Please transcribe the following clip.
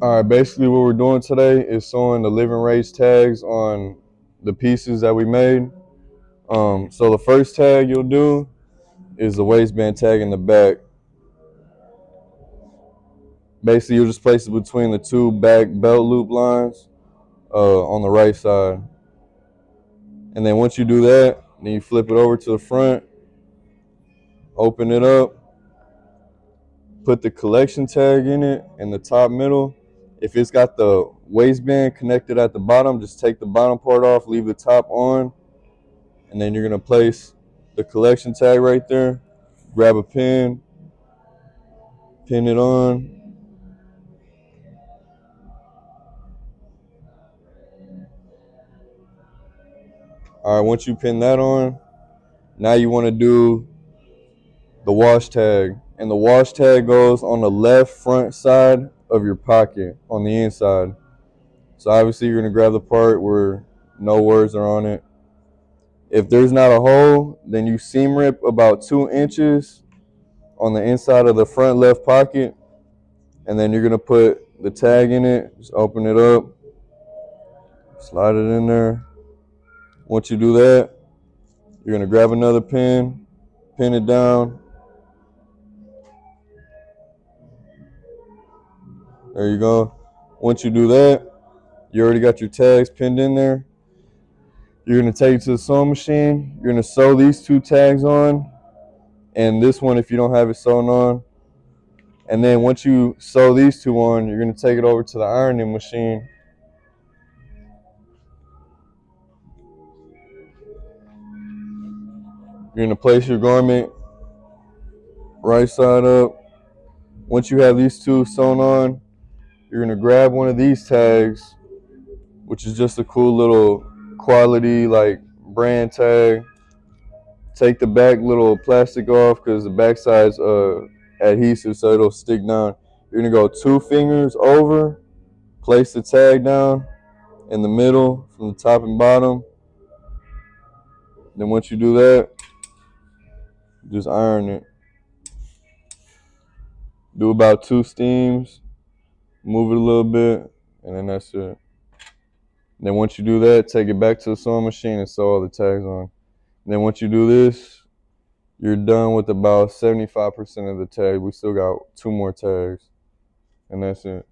All right, basically what we're doing today is sewing the living raise tags on the pieces that we made. So the first tag you'll do is the waistband tag in the back. Basically, you'll just place it between the two back belt loop lines on the right side. And then once you do that, then you flip it over to the front, open it up, put the collection tag in it in the top middle. If it's got the waistband connected at the bottom, just take the bottom part off, leave the top on, and then you're gonna place the collection tag right there. Grab a pin, pin it on. All right, once you pin that on, now you wanna do the wash tag. And the wash tag goes on the left front side of your pocket on the inside. So obviously you're gonna grab the part where no words are on it. If there's not a hole, then you seam rip about 2 inches on the inside of the front left pocket, and then you're gonna put the tag in it. Just open it up, slide it in there. Once you do that, you're gonna grab another pin, pin it down. There you go. Once you do that, you already got your tags pinned in there. You're gonna take it to the sewing machine. You're gonna sew these 2 tags on, and this one if you don't have it sewn on. And then once you sew these 2 on, you're gonna take it over to the ironing machine. You're gonna place your garment right side up. Once you have these 2 sewn on, you're gonna grab one of these tags, which is just a cool little quality like brand tag. Take the back little plastic off because the back side's adhesive, so it'll stick down. You're gonna go 2 fingers over, place the tag down in the middle from the top and bottom. Then once you do that, just iron it. Do about 2 steams, move it a little bit, and then that's it. Then once you do that, take it back to the sewing machine and sew all the tags on. And then once you do this, you're done with about 75% of the tags. We still got 2 more tags, and that's it.